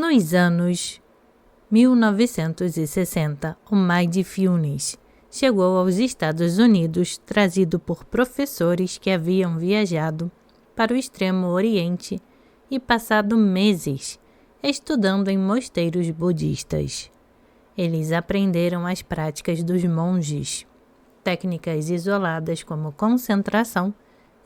Nos anos 1960, o Mindfulness chegou aos Estados Unidos trazido por professores que haviam viajado para o Extremo Oriente e passado meses estudando em mosteiros budistas. Eles aprenderam as práticas dos monges, técnicas isoladas como concentração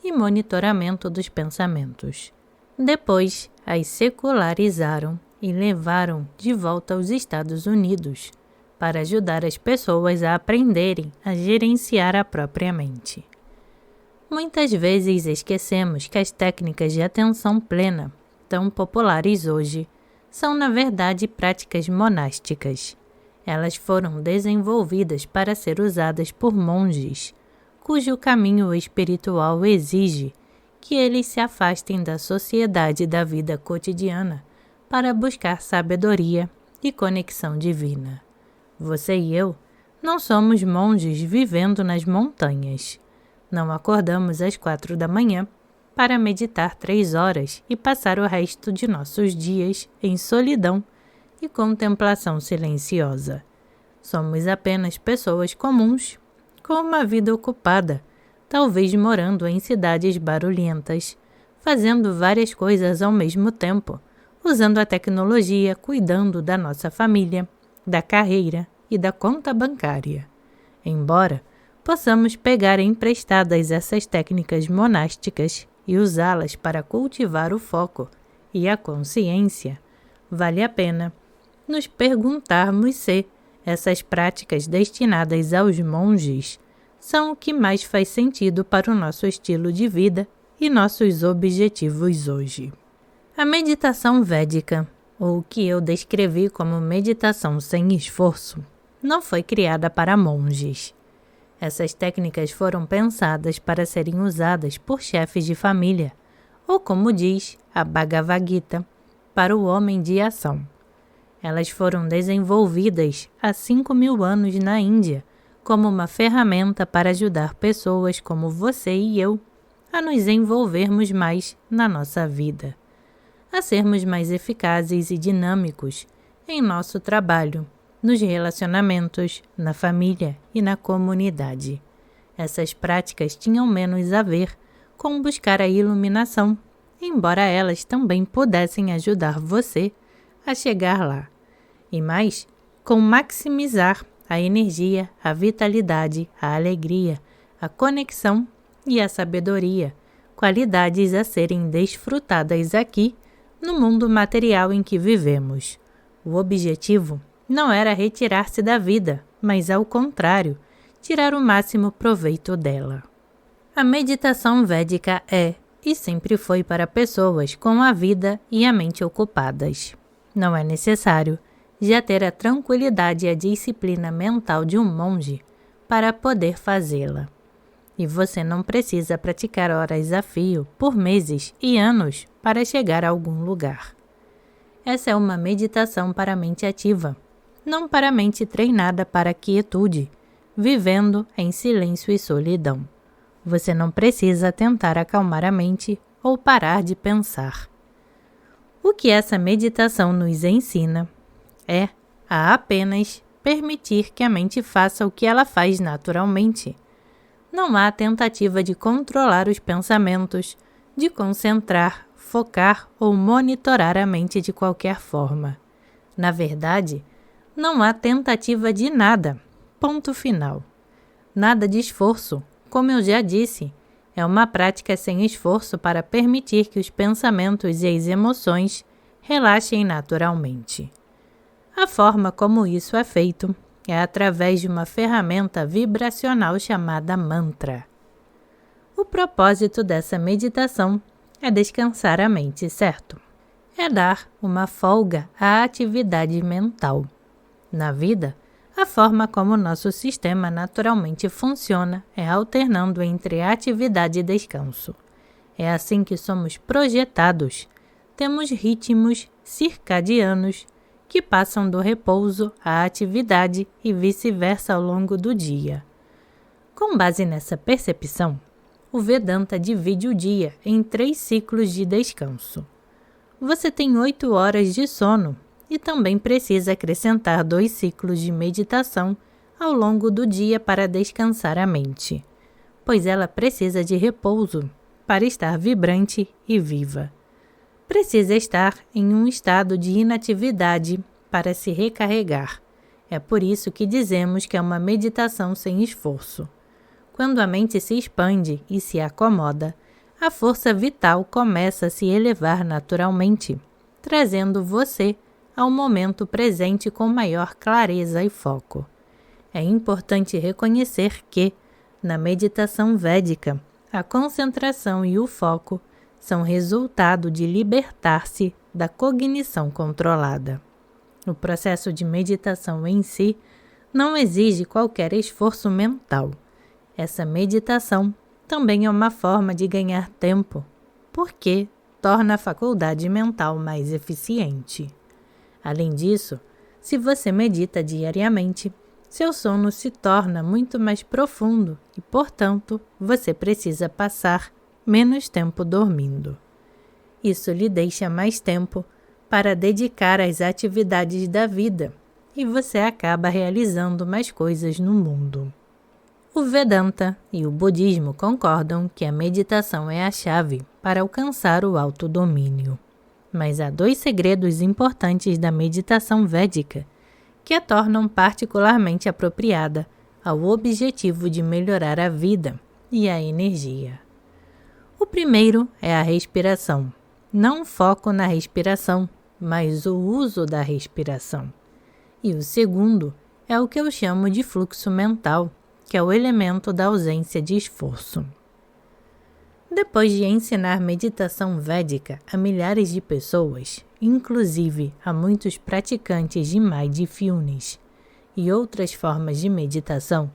e monitoramento dos pensamentos. Depois, as secularizaram e levaram de volta aos Estados Unidos para ajudar as pessoas a aprenderem a gerenciar a própria mente. Muitas vezes esquecemos que as técnicas de atenção plena, tão populares hoje, são na verdade práticas monásticas. Elas foram desenvolvidas para ser usadas por monges, cujo caminho espiritual exige que eles se afastem da sociedade da vida cotidiana para buscar sabedoria e conexão divina. Você e eu não somos monges vivendo nas montanhas. Não acordamos às 4 da manhã para meditar 3 horas e passar o resto de nossos dias em solidão e contemplação silenciosa. Somos apenas pessoas comuns, com uma vida ocupada, talvez morando em cidades barulhentas, fazendo várias coisas ao mesmo tempo, usando a tecnologia, cuidando da nossa família, da carreira e da conta bancária. Embora possamos pegar emprestadas essas técnicas monásticas e usá-las para cultivar o foco e a consciência, vale a pena nos perguntarmos se essas práticas destinadas aos monges são o que mais faz sentido para o nosso estilo de vida e nossos objetivos hoje. A meditação védica, ou o que eu descrevi como meditação sem esforço, não foi criada para monges. Essas técnicas foram pensadas para serem usadas por chefes de família, ou como diz a Bhagavad Gita, para o homem de ação. Elas foram desenvolvidas há 5.000 anos na Índia como uma ferramenta para ajudar pessoas como você e eu a nos envolvermos mais na nossa vida, a sermos mais eficazes e dinâmicos em nosso trabalho, nos relacionamentos, na família e na comunidade. Essas práticas tinham menos a ver com buscar a iluminação, embora elas também pudessem ajudar você a chegar lá, e mais com maximizar a energia, a vitalidade, a alegria, a conexão e a sabedoria, qualidades a serem desfrutadas aqui no mundo material em que vivemos. O objetivo não era retirar-se da vida, mas ao contrário, tirar o máximo proveito dela. A meditação védica é e sempre foi para pessoas com a vida e a mente ocupadas. Não é necessário já ter a tranquilidade e a disciplina mental de um monge para poder fazê-la. E você não precisa praticar horas a fio por meses e anos para chegar a algum lugar. Essa é uma meditação para a mente ativa, não para a mente treinada para a quietude, vivendo em silêncio e solidão. Você não precisa tentar acalmar a mente ou parar de pensar. O que essa meditação nos ensina é a apenas permitir que a mente faça o que ela faz naturalmente. Não há tentativa de controlar os pensamentos, de concentrar, focar ou monitorar a mente de qualquer forma. Na verdade, não há tentativa de nada. Ponto final. Nada de esforço, como eu já disse, é uma prática sem esforço para permitir que os pensamentos e as emoções relaxem naturalmente. A forma como isso é feito é através de uma ferramenta vibracional chamada mantra. O propósito dessa meditação é descansar a mente, certo? É dar uma folga à atividade mental. Na vida, a forma como nosso sistema naturalmente funciona é alternando entre atividade e descanso. É assim que somos projetados. Temos ritmos circadianos que passam do repouso à atividade e vice-versa ao longo do dia. Com base nessa percepção, o Vedanta divide o dia em 3 ciclos de descanso. Você tem 8 horas de sono e também precisa acrescentar 2 ciclos de meditação ao longo do dia para descansar a mente, pois ela precisa de repouso para estar vibrante e viva. Precisa estar em um estado de inatividade para se recarregar. É por isso que dizemos que é uma meditação sem esforço. Quando a mente se expande e se acomoda, a força vital começa a se elevar naturalmente, trazendo você ao momento presente com maior clareza e foco. É importante reconhecer que, na meditação védica, a concentração e o foco são resultado de libertar-se da cognição controlada. O processo de meditação em si não exige qualquer esforço mental. Essa meditação também é uma forma de ganhar tempo, porque torna a faculdade mental mais eficiente. Além disso, se você medita diariamente, seu sono se torna muito mais profundo e, portanto, você precisa passar menos tempo dormindo. Isso lhe deixa mais tempo para dedicar às atividades da vida e você acaba realizando mais coisas no mundo. O Vedanta e o Budismo concordam que a meditação é a chave para alcançar o autodomínio. Mas há 2 segredos importantes da meditação védica que a tornam particularmente apropriada ao objetivo de melhorar a vida e a energia. O primeiro é a respiração. Não foco na respiração, mas o uso da respiração. E o segundo é o que eu chamo de fluxo mental, que é o elemento da ausência de esforço. Depois de ensinar meditação védica a milhares de pessoas, inclusive a muitos praticantes de mindfulness e outras formas de meditação,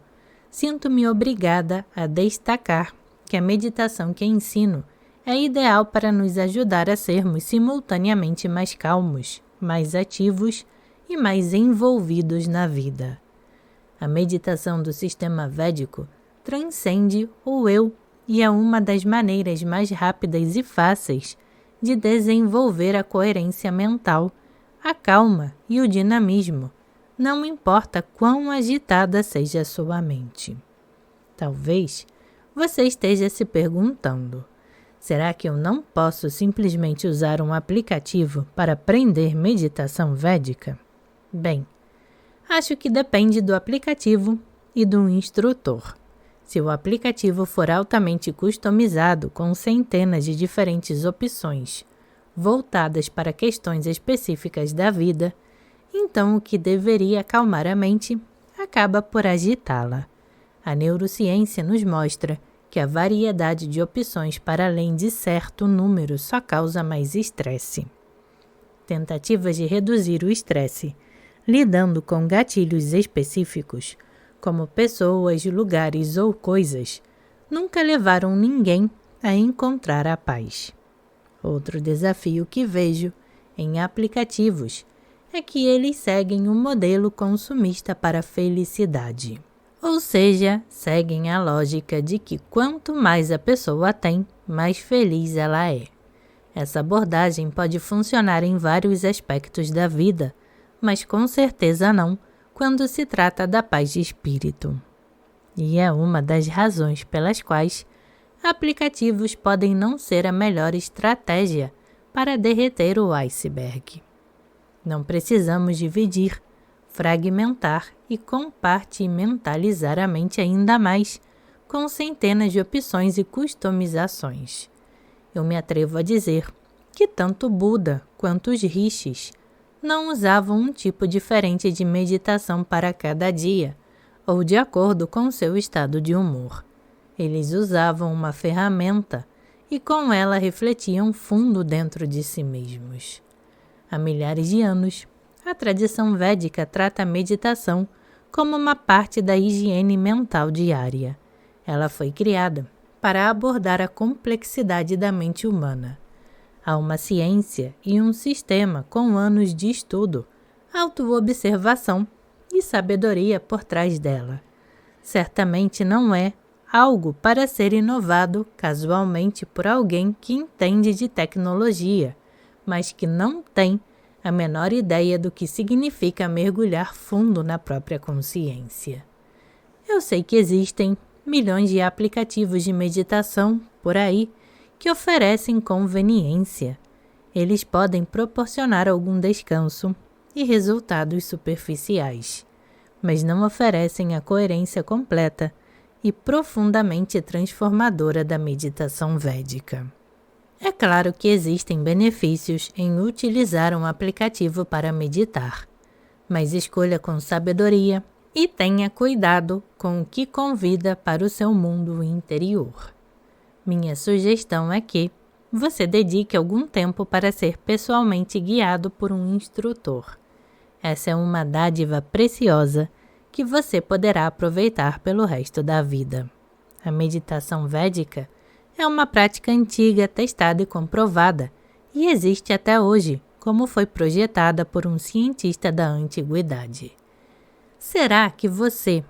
sinto-me obrigada a destacar que a meditação que ensino é ideal para nos ajudar a sermos simultaneamente mais calmos, mais ativos e mais envolvidos na vida. A meditação do sistema védico transcende o eu e é uma das maneiras mais rápidas e fáceis de desenvolver a coerência mental, a calma e o dinamismo, não importa quão agitada seja a sua mente. Talvez você esteja se perguntando: será que eu não posso simplesmente usar um aplicativo para aprender meditação védica? Bem, acho que depende do aplicativo e do instrutor. Se o aplicativo for altamente customizado com centenas de diferentes opções, voltadas para questões específicas da vida, então o que deveria acalmar a mente acaba por agitá-la. A neurociência nos mostra que a variedade de opções para além de certo número só causa mais estresse. Tentativas de reduzir o estresse, lidando com gatilhos específicos, como pessoas, lugares ou coisas, nunca levaram ninguém a encontrar a paz. Outro desafio que vejo em aplicativos é que eles seguem um modelo consumista para a felicidade. Ou seja, seguem a lógica de que quanto mais a pessoa tem, mais feliz ela é. Essa abordagem pode funcionar em vários aspectos da vida, mas com certeza não quando se trata da paz de espírito. E é uma das razões pelas quais aplicativos podem não ser a melhor estratégia para derreter o iceberg. Não precisamos dividir, fragmentar e compartimentalizar a mente ainda mais, com centenas de opções e customizações. Eu me atrevo a dizer que tanto Buda quanto os rishis não usavam um tipo diferente de meditação para cada dia, ou de acordo com seu estado de humor. Eles usavam uma ferramenta e com ela refletiam fundo dentro de si mesmos. Há milhares de anos, a tradição védica trata a meditação como uma parte da higiene mental diária. Ela foi criada para abordar a complexidade da mente humana. Há uma ciência e um sistema com anos de estudo, autoobservação e sabedoria por trás dela. Certamente não é algo para ser inovado casualmente por alguém que entende de tecnologia, mas que não tem a menor ideia do que significa mergulhar fundo na própria consciência. Eu sei que existem milhões de aplicativos de meditação por aí que oferecem conveniência. Eles podem proporcionar algum descanso e resultados superficiais, mas não oferecem a coerência completa e profundamente transformadora da meditação védica. É claro que existem benefícios em utilizar um aplicativo para meditar, mas escolha com sabedoria e tenha cuidado com o que convida para o seu mundo interior. Minha sugestão é que você dedique algum tempo para ser pessoalmente guiado por um instrutor. Essa é uma dádiva preciosa que você poderá aproveitar pelo resto da vida. A meditação védica é uma prática antiga, testada e comprovada, e existe até hoje, como foi projetada por um cientista da antiguidade. Será que você,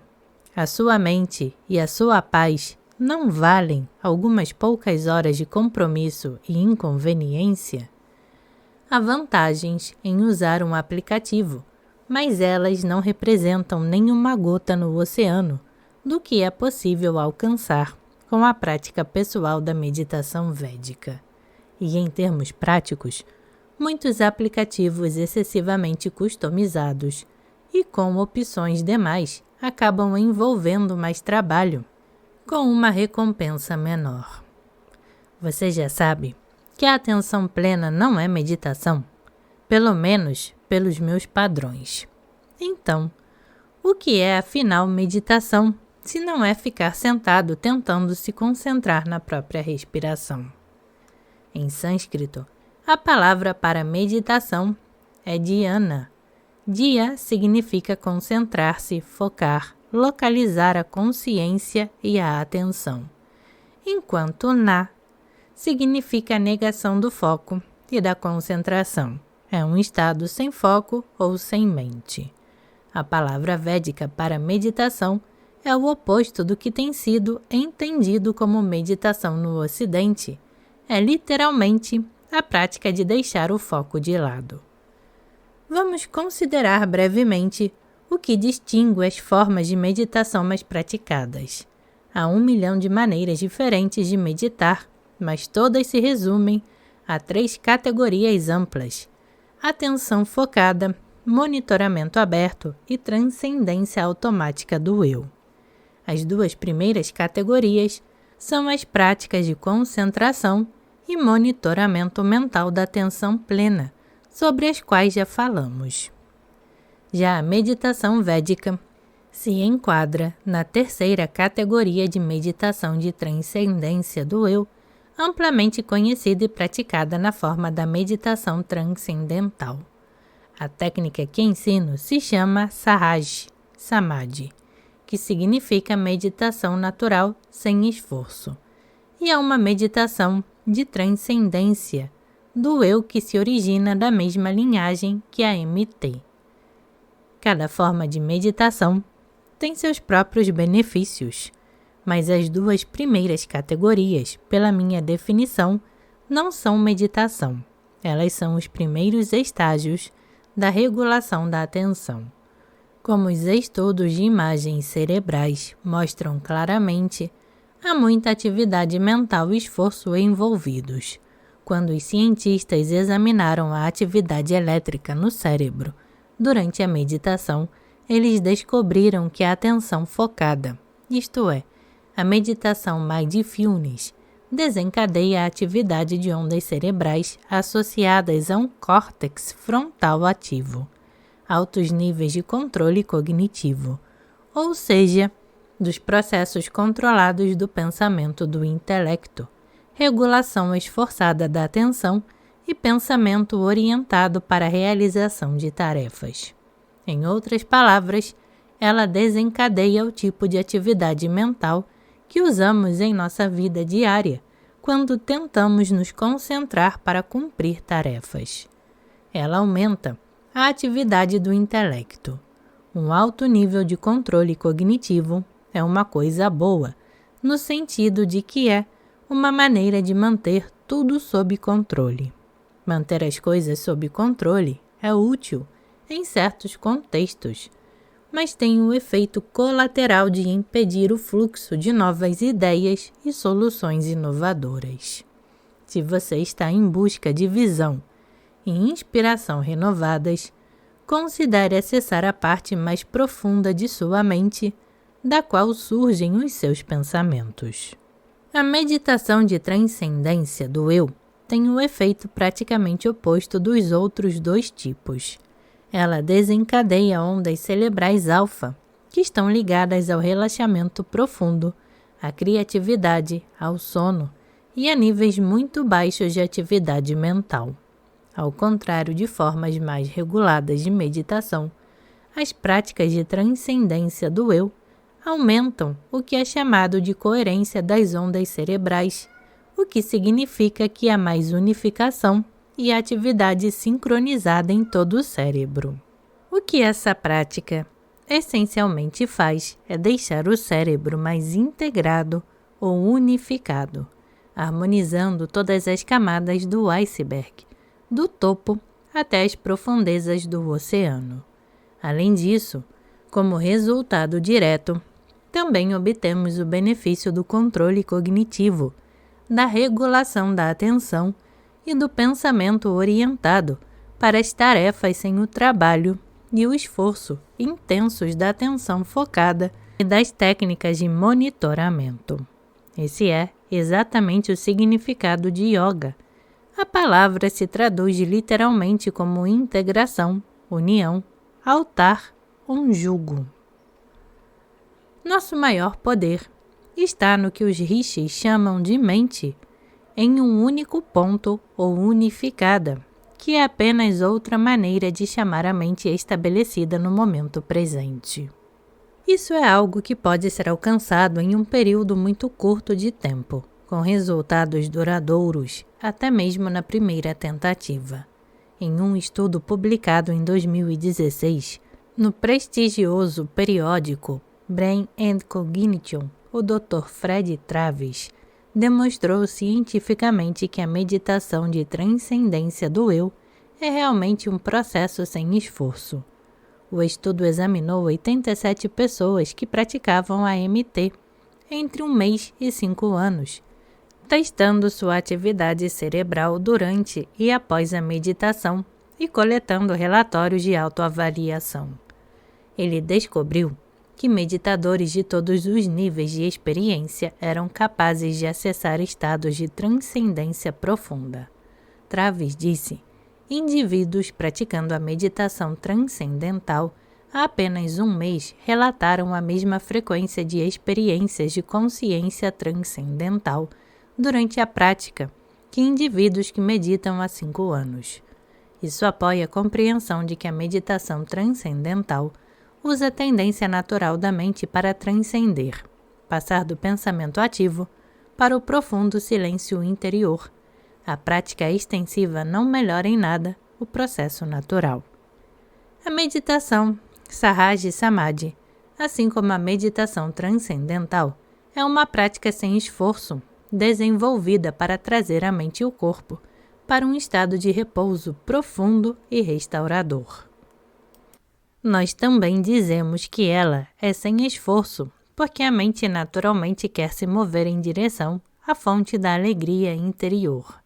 a sua mente e a sua paz não valem algumas poucas horas de compromisso e inconveniência? Há vantagens em usar um aplicativo, mas elas não representam nenhuma gota no oceano do que é possível alcançar com a prática pessoal da meditação védica. E em termos práticos, muitos aplicativos excessivamente customizados e com opções demais acabam envolvendo mais trabalho, com uma recompensa menor. Você já sabe que a atenção plena não é meditação, pelo menos pelos meus padrões. Então, o que é afinal meditação, se não é ficar sentado tentando se concentrar na própria respiração? Em sânscrito, a palavra para meditação é dhyana. Dhya significa concentrar-se, focar, localizar a consciência e a atenção, enquanto na significa a negação do foco e da concentração. É um estado sem foco ou sem mente. A palavra védica para meditação é o oposto do que tem sido entendido como meditação no Ocidente. É literalmente a prática de deixar o foco de lado. Vamos considerar brevemente o que distingue as formas de meditação mais praticadas. Há 1 milhão de maneiras diferentes de meditar, mas todas se resumem a 3 categorias amplas: atenção focada, monitoramento aberto e transcendência automática do eu. As 2 primeiras categorias são as práticas de concentração e monitoramento mental da atenção plena, sobre as quais já falamos. Já a meditação védica se enquadra na 3ª categoria de meditação de transcendência do eu, amplamente conhecida e praticada na forma da meditação transcendental. A técnica que ensino se chama Sahaj Samadhi, que significa meditação natural sem esforço, e é uma meditação de transcendência do eu que se origina da mesma linhagem que a MT. Cada forma de meditação tem seus próprios benefícios, mas as 2 primeiras categorias, pela minha definição, não são meditação. Elas são os primeiros estágios da regulação da atenção. Como os estudos de imagens cerebrais mostram claramente, há muita atividade mental e esforço envolvidos. Quando os cientistas examinaram a atividade elétrica no cérebro durante a meditação, eles descobriram que a atenção focada, isto é, a meditação mindfulness, desencadeia a atividade de ondas cerebrais associadas a um córtex frontal ativo, altos níveis de controle cognitivo, ou seja, dos processos controlados do pensamento do intelecto, regulação esforçada da atenção e pensamento orientado para a realização de tarefas. Em outras palavras, ela desencadeia o tipo de atividade mental que usamos em nossa vida diária quando tentamos nos concentrar para cumprir tarefas. Ela aumenta a atividade do intelecto. Um alto nível de controle cognitivo é uma coisa boa, no sentido de que é uma maneira de manter tudo sob controle. Manter as coisas sob controle é útil em certos contextos, mas tem o efeito colateral de impedir o fluxo de novas ideias e soluções inovadoras. Se você está em busca de visão e inspiração renovadas, considere acessar a parte mais profunda de sua mente, da qual surgem os seus pensamentos. A meditação de transcendência do eu tem o efeito praticamente oposto dos outros dois tipos. Ela desencadeia ondas cerebrais alfa, que estão ligadas ao relaxamento profundo, à criatividade, ao sono e a níveis muito baixos de atividade mental. Ao contrário de formas mais reguladas de meditação, as práticas de transcendência do eu aumentam o que é chamado de coerência das ondas cerebrais, o que significa que há mais unificação e atividade sincronizada em todo o cérebro. O que essa prática essencialmente faz é deixar o cérebro mais integrado ou unificado, harmonizando todas as camadas do iceberg, do topo até as profundezas do oceano. Além disso, como resultado direto, também obtemos o benefício do controle cognitivo, da regulação da atenção e do pensamento orientado para as tarefas sem o trabalho e o esforço intensos da atenção focada e das técnicas de monitoramento. Esse é exatamente o significado de yoga. A palavra se traduz literalmente como integração, união, altar, jugo. Nosso maior poder está no que os rishis chamam de mente, em um único ponto ou unificada, que é apenas outra maneira de chamar a mente estabelecida no momento presente. Isso é algo que pode ser alcançado em um período muito curto de tempo, com resultados duradouros, até mesmo na primeira tentativa. Em um estudo publicado em 2016, no prestigioso periódico Brain and Cognition, o Dr. Fred Travis demonstrou cientificamente que a meditação de transcendência do eu é realmente um processo sem esforço. O estudo examinou 87 pessoas que praticavam a MT entre 1 mês e 5 anos, testando sua atividade cerebral durante e após a meditação e coletando relatórios de autoavaliação. Ele descobriu que meditadores de todos os níveis de experiência eram capazes de acessar estados de transcendência profunda. Travis disse: indivíduos praticando a meditação transcendental há apenas 1 mês relataram a mesma frequência de experiências de consciência transcendental durante a prática que indivíduos que meditam há 5 anos. Isso apoia a compreensão de que a meditação transcendental usa a tendência natural da mente para transcender, passar do pensamento ativo para o profundo silêncio interior. A prática extensiva não melhora em nada o processo natural. A meditação Sahaja Samadhi, assim como a meditação transcendental, é uma prática sem esforço, desenvolvida para trazer a mente e o corpo para um estado de repouso profundo e restaurador. Nós também dizemos que ela é sem esforço, porque a mente naturalmente quer se mover em direção à fonte da alegria interior.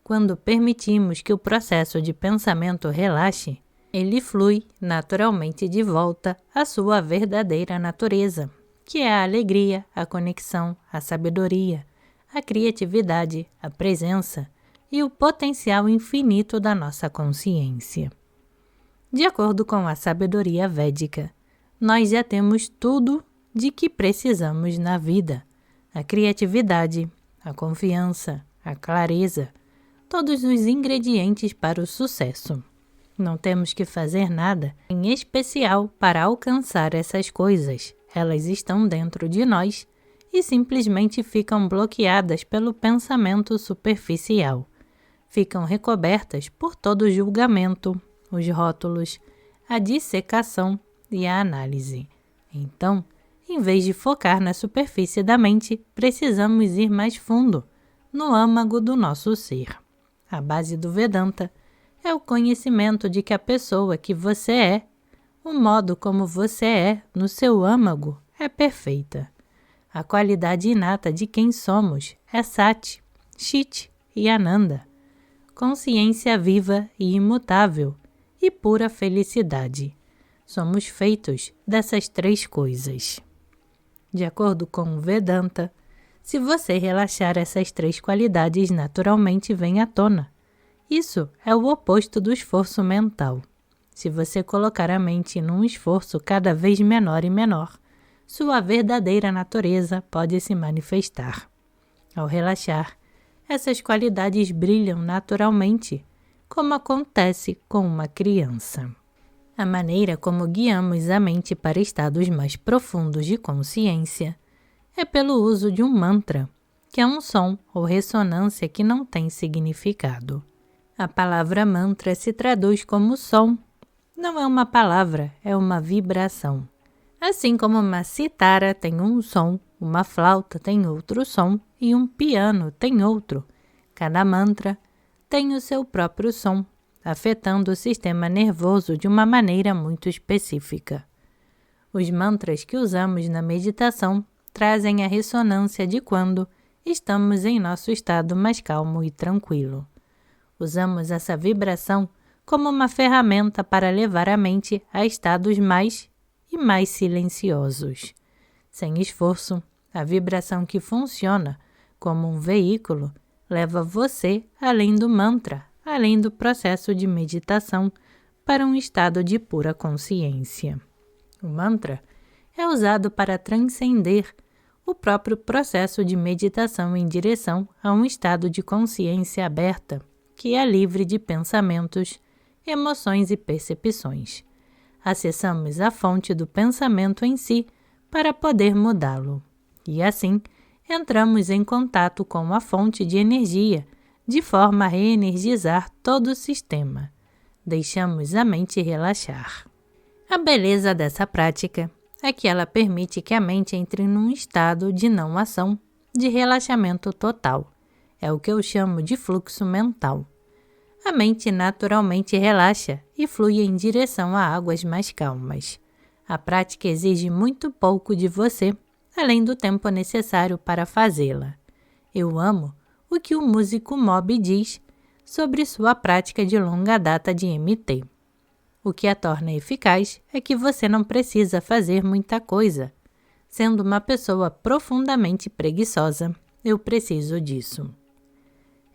Quando permitimos que o processo de pensamento relaxe, ele flui naturalmente de volta à sua verdadeira natureza, que é a alegria, a conexão, a sabedoria, a criatividade, a presença e o potencial infinito da nossa consciência. De acordo com a sabedoria védica, nós já temos tudo de que precisamos na vida: a criatividade, a confiança, a clareza, todos os ingredientes para o sucesso. Não temos que fazer nada em especial para alcançar essas coisas. Elas estão dentro de nós e simplesmente ficam bloqueadas pelo pensamento superficial. Ficam recobertas por todo o julgamento, os rótulos, a dissecação e a análise. Então, em vez de focar na superfície da mente, precisamos ir mais fundo, no âmago do nosso ser. A base do Vedanta é o conhecimento de que a pessoa que você é, o modo como você é no seu âmago, é perfeita. A qualidade inata de quem somos é Sati, Chit e Ananda, consciência viva e imutável e pura felicidade. Somos feitos dessas três coisas. De acordo com o Vedanta, se você relaxar, essas três qualidades naturalmente vêm à tona. Isso é o oposto do esforço mental. Se você colocar a mente num esforço cada vez menor e menor, sua verdadeira natureza pode se manifestar. Ao relaxar, essas qualidades brilham naturalmente, como acontece com uma criança. A maneira como guiamos a mente para estados mais profundos de consciência é pelo uso de um mantra, que é um som ou ressonância que não tem significado. A palavra mantra se traduz como som. Não é uma palavra, é uma vibração. Assim como uma citara tem um som, uma flauta tem outro som e um piano tem outro. Cada mantra tem o seu próprio som, afetando o sistema nervoso de uma maneira muito específica. Os mantras que usamos na meditação trazem a ressonância de quando estamos em nosso estado mais calmo e tranquilo. Usamos essa vibração como uma ferramenta para levar a mente a estados mais e mais silenciosos. Sem esforço, a vibração que funciona como um veículo leva você além do mantra, além do processo de meditação, para um estado de pura consciência. O mantra é usado para transcender o próprio processo de meditação em direção a um estado de consciência aberta, que é livre de pensamentos, emoções e percepções. Acessamos a fonte do pensamento em si para poder mudá-lo. E assim, entramos em contato com a fonte de energia, de forma a reenergizar todo o sistema. Deixamos a mente relaxar. A beleza dessa prática é que ela permite que a mente entre num estado de não ação, de relaxamento total. É o que eu chamo de fluxo mental. A mente naturalmente relaxa e flui em direção a águas mais calmas. A prática exige muito pouco de você, além do tempo necessário para fazê-la. Eu amo o que o músico Moby diz sobre sua prática de longa data de MT. O que a torna eficaz é que você não precisa fazer muita coisa. Sendo uma pessoa profundamente preguiçosa, eu preciso disso.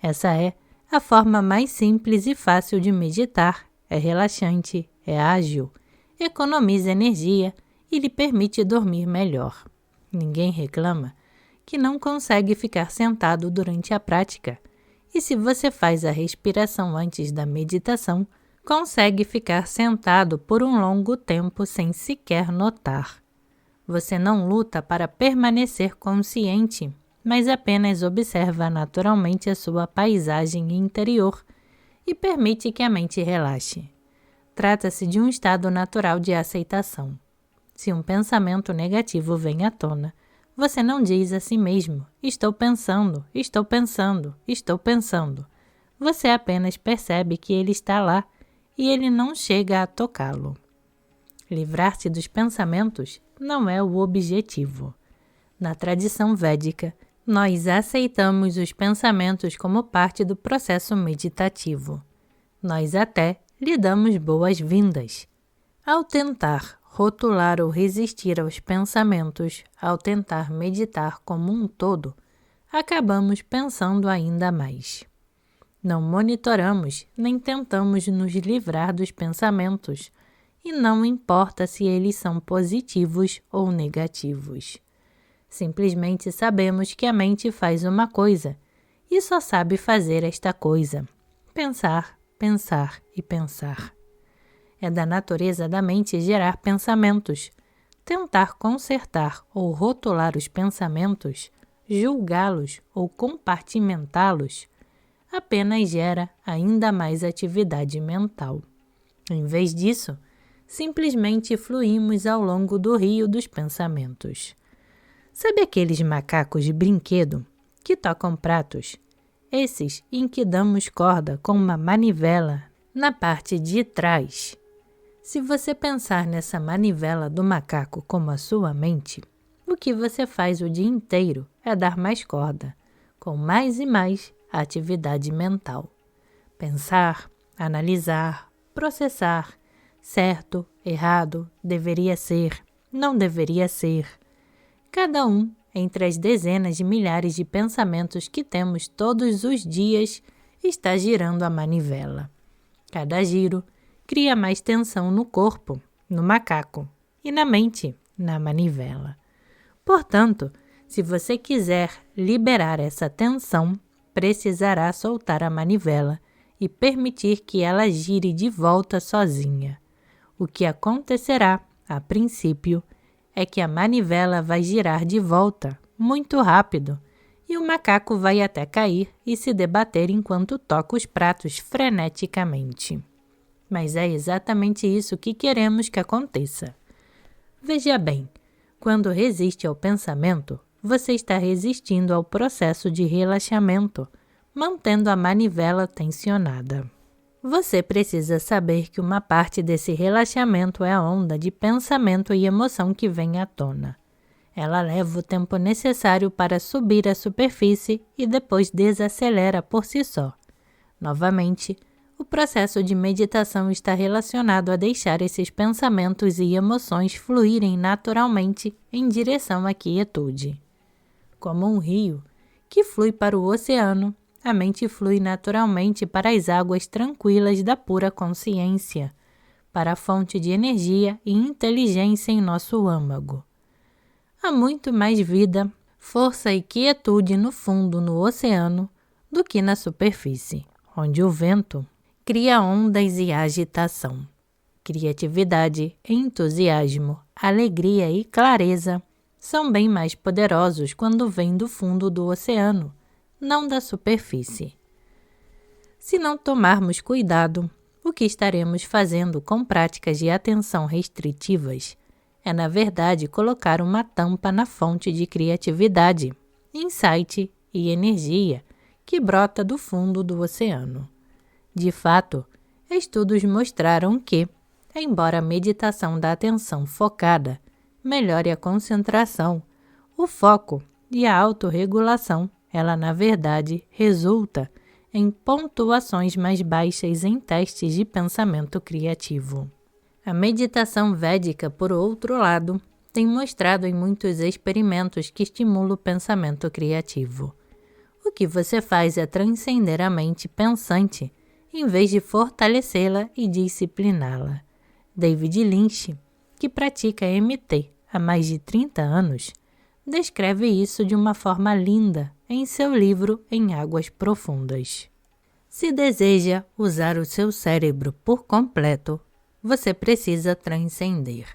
Essa é a forma mais simples e fácil de meditar. É relaxante, é ágil, economiza energia e lhe permite dormir melhor. Ninguém reclama que não consegue ficar sentado durante a prática. E se você faz a respiração antes da meditação, consegue ficar sentado por um longo tempo sem sequer notar. Você não luta para permanecer consciente, mas apenas observa naturalmente a sua paisagem interior e permite que a mente relaxe. Trata-se de um estado natural de aceitação. Se um pensamento negativo vem à tona, você não diz a si mesmo, estou pensando, estou pensando, estou pensando. Você apenas percebe que ele está lá e ele não chega a tocá-lo. Livrar-se dos pensamentos não é o objetivo. Na tradição védica, nós aceitamos os pensamentos como parte do processo meditativo. Nós até lhe damos boas-vindas. Ao tentar rotular ou resistir aos pensamentos, ao tentar meditar como um todo, acabamos pensando ainda mais. Não monitoramos nem tentamos nos livrar dos pensamentos, e não importa se eles são positivos ou negativos. Simplesmente sabemos que a mente faz uma coisa e só sabe fazer esta coisa: pensar, pensar e pensar. É da natureza da mente gerar pensamentos. Tentar consertar ou rotular os pensamentos, julgá-los ou compartimentá-los, apenas gera ainda mais atividade mental. Em vez disso, simplesmente fluímos ao longo do rio dos pensamentos. Sabe aqueles macacos de brinquedo que tocam pratos? Esses em que damos corda com uma manivela na parte de trás. Se você pensar nessa manivela do macaco como a sua mente, o que você faz o dia inteiro é dar mais corda, com mais e mais atividade mental. Pensar, analisar, processar, certo, errado, deveria ser, não deveria ser. Cada um entre as dezenas de milhares de pensamentos que temos todos os dias está girando a manivela. Cada giro cria mais tensão no corpo, no macaco, e na mente, na manivela. Portanto, se você quiser liberar essa tensão, precisará soltar a manivela e permitir que ela gire de volta sozinha. O que acontecerá, a princípio, é que a manivela vai girar de volta, muito rápido, e o macaco vai até cair e se debater enquanto toca os pratos freneticamente. Mas é exatamente isso que queremos que aconteça. Veja bem, quando resiste ao pensamento, você está resistindo ao processo de relaxamento, mantendo a manivela tensionada. Você precisa saber que uma parte desse relaxamento é a onda de pensamento e emoção que vem à tona. Ela leva o tempo necessário para subir à superfície e depois desacelera por si só. Novamente, o processo de meditação está relacionado a deixar esses pensamentos e emoções fluírem naturalmente em direção à quietude. Como um rio que flui para o oceano, a mente flui naturalmente para as águas tranquilas da pura consciência, para a fonte de energia e inteligência em nosso âmago. Há muito mais vida, força e quietude no fundo no oceano do que na superfície, onde o vento cria ondas e agitação. Criatividade, entusiasmo, alegria e clareza são bem mais poderosos quando vêm do fundo do oceano, não da superfície. Se não tomarmos cuidado, o que estaremos fazendo com práticas de atenção restritivas é, na verdade, colocar uma tampa na fonte de criatividade, insight e energia que brota do fundo do oceano. De fato, estudos mostraram que, embora a meditação da atenção focada melhore a concentração, o foco e a autorregulação, ela na verdade resulta em pontuações mais baixas em testes de pensamento criativo. A meditação védica, por outro lado, tem mostrado em muitos experimentos que estimula o pensamento criativo. O que você faz é transcender a mente pensante, em vez de fortalecê-la e discipliná-la. David Lynch, que pratica MT há mais de 30 anos, descreve isso de uma forma linda em seu livro Em Águas Profundas. Se deseja usar o seu cérebro por completo, você precisa transcender.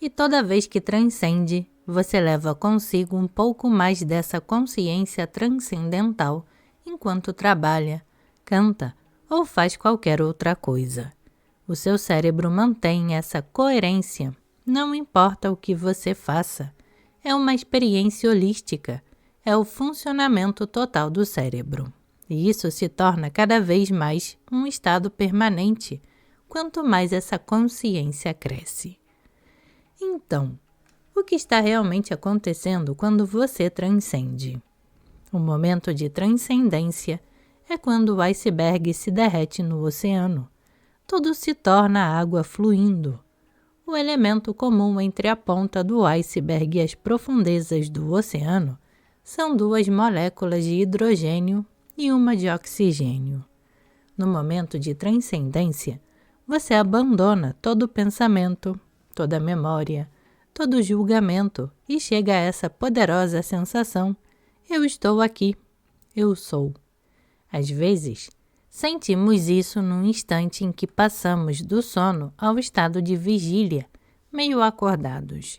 E toda vez que transcende, você leva consigo um pouco mais dessa consciência transcendental enquanto trabalha, canta ou faz qualquer outra coisa. O seu cérebro mantém essa coerência, não importa o que você faça. É uma experiência holística, é o funcionamento total do cérebro. E isso se torna cada vez mais um estado permanente, quanto mais essa consciência cresce. Então, o que está realmente acontecendo quando você transcende? O momento de transcendência é quando o iceberg se derrete no oceano. Tudo se torna água fluindo. O elemento comum entre a ponta do iceberg e as profundezas do oceano são 2 moléculas de hidrogênio e uma de oxigênio. No momento de transcendência, você abandona todo pensamento, toda memória, todo julgamento e chega a essa poderosa sensação: eu estou aqui, eu sou. Às vezes, sentimos isso num instante em que passamos do sono ao estado de vigília, meio acordados.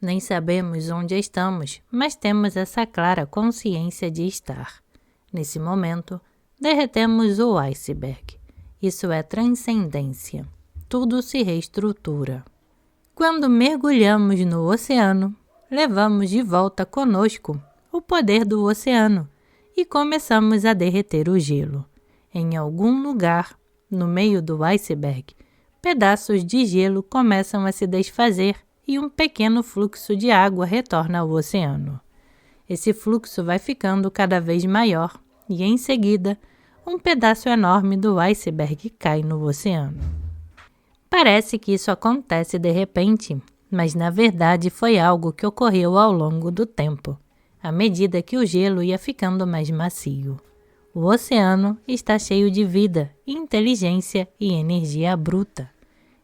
Nem sabemos onde estamos, mas temos essa clara consciência de estar. Nesse momento, derretemos o iceberg. Isso é transcendência. Tudo se reestrutura. Quando mergulhamos no oceano, levamos de volta conosco o poder do oceano e começamos a derreter o gelo. Em algum lugar, no meio do iceberg, pedaços de gelo começam a se desfazer e um pequeno fluxo de água retorna ao oceano. Esse fluxo vai ficando cada vez maior e, em seguida, um pedaço enorme do iceberg cai no oceano. Parece que isso acontece de repente, mas na verdade foi algo que ocorreu ao longo do tempo, à medida que o gelo ia ficando mais macio. O oceano está cheio de vida, inteligência e energia bruta.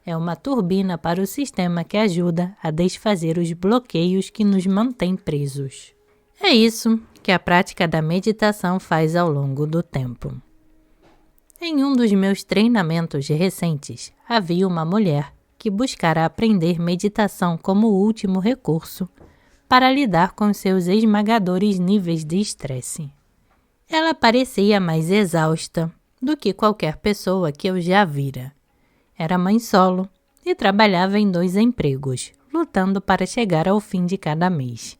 É uma turbina para o sistema que ajuda a desfazer os bloqueios que nos mantêm presos. É isso que a prática da meditação faz ao longo do tempo. Em um dos meus treinamentos recentes, havia uma mulher que buscara aprender meditação como último recurso para lidar com seus esmagadores níveis de estresse. Ela parecia mais exausta do que qualquer pessoa que eu já vira. Era mãe solo e trabalhava em 2 empregos, lutando para chegar ao fim de cada mês.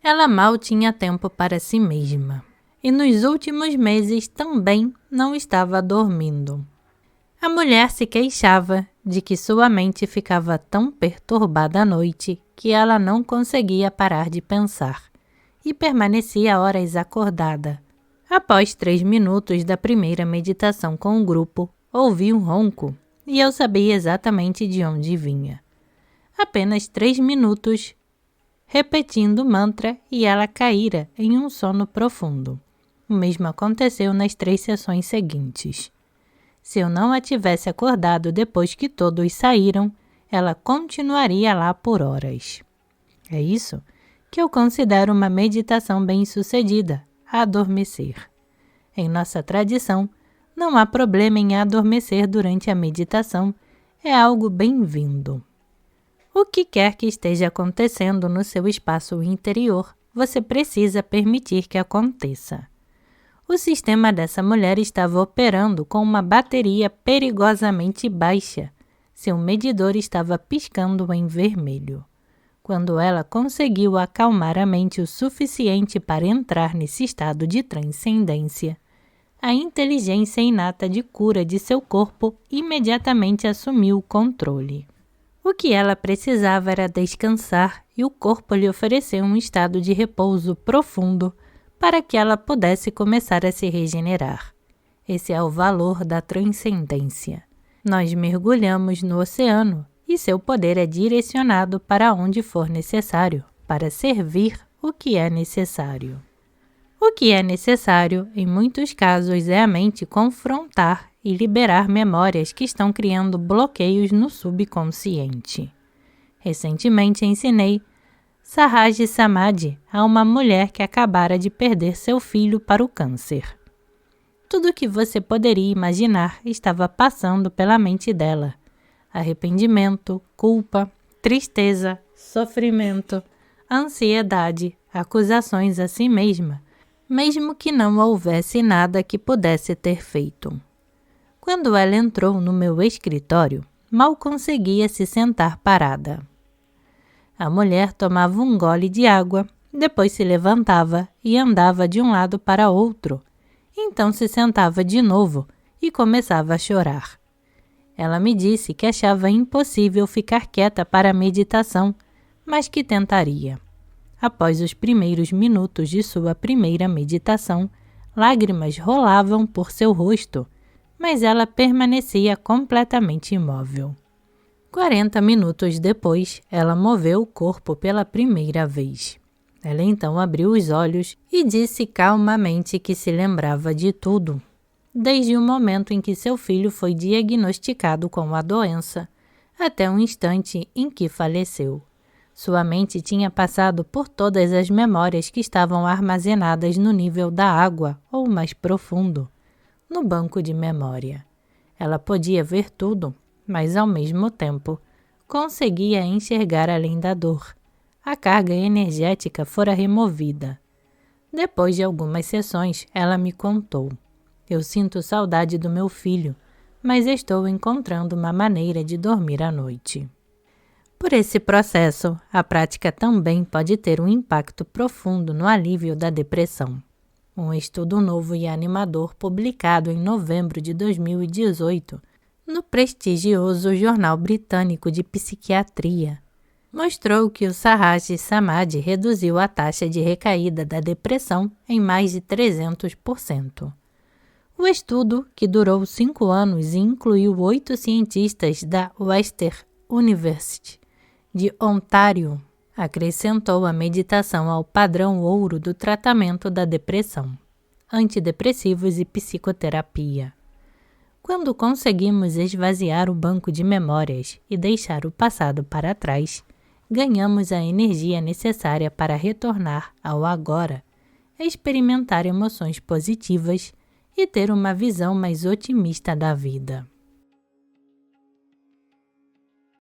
Ela mal tinha tempo para si mesma e nos últimos meses também não estava dormindo. A mulher se queixava de que sua mente ficava tão perturbada à noite que ela não conseguia parar de pensar e permanecia horas acordada. Após 3 minutos da primeira meditação com o grupo, ouvi um ronco e eu sabia exatamente de onde vinha. Apenas 3 minutos repetindo o mantra e ela caíra em um sono profundo. O mesmo aconteceu nas 3 sessões seguintes. Se eu não a tivesse acordado depois que todos saíram, ela continuaria lá por horas. É isso que eu considero uma meditação bem-sucedida, adormecer. Em nossa tradição, não há problema em adormecer durante a meditação, é algo bem-vindo. O que quer que esteja acontecendo no seu espaço interior, você precisa permitir que aconteça. O sistema dessa mulher estava operando com uma bateria perigosamente baixa. Seu medidor estava piscando em vermelho. Quando ela conseguiu acalmar a mente o suficiente para entrar nesse estado de transcendência, a inteligência inata de cura de seu corpo imediatamente assumiu o controle. O que ela precisava era descansar e o corpo lhe ofereceu um estado de repouso profundo para que ela pudesse começar a se regenerar. Esse é o valor da transcendência. Nós mergulhamos no oceano e seu poder é direcionado para onde for necessário, para servir o que é necessário. O que é necessário, em muitos casos, é a mente confrontar e liberar memórias que estão criando bloqueios no subconsciente. Recentemente ensinei Sahaj Samadhi a uma mulher que acabara de perder seu filho para o câncer. Tudo o que você poderia imaginar estava passando pela mente dela. Arrependimento, culpa, tristeza, sofrimento, ansiedade, acusações a si mesma, mesmo que não houvesse nada que pudesse ter feito. Quando ela entrou no meu escritório, mal conseguia se sentar parada. A mulher tomava um gole de água, depois se levantava e andava de um lado para outro. Então se sentava de novo e começava a chorar. Ela me disse que achava impossível ficar quieta para a meditação, mas que tentaria. Após os primeiros minutos de sua primeira meditação, lágrimas rolavam por seu rosto, mas ela permanecia completamente imóvel. 40 minutos depois, ela moveu o corpo pela primeira vez. Ela então abriu os olhos e disse calmamente que se lembrava de tudo, desde o momento em que seu filho foi diagnosticado com a doença, até o instante em que faleceu. Sua mente tinha passado por todas as memórias que estavam armazenadas no nível da água ou mais profundo, no banco de memória. Ela podia ver tudo, mas ao mesmo tempo conseguia enxergar além da dor. A carga energética fora removida. Depois de algumas sessões, ela me contou: eu sinto saudade do meu filho, mas estou encontrando uma maneira de dormir à noite. Por esse processo, a prática também pode ter um impacto profundo no alívio da depressão. Um estudo novo e animador publicado em novembro de 2018 no prestigioso Jornal Britânico de Psiquiatria, mostrou que o Sahaja Samadhi reduziu a taxa de recaída da depressão em mais de 300%. O estudo, que durou 5 anos e incluiu 8 cientistas da Western University de Ontário, acrescentou a meditação ao padrão ouro do tratamento da depressão, antidepressivos e psicoterapia. Quando conseguimos esvaziar o banco de memórias e deixar o passado para trás, ganhamos a energia necessária para retornar ao agora, experimentar emoções positivas e ter uma visão mais otimista da vida.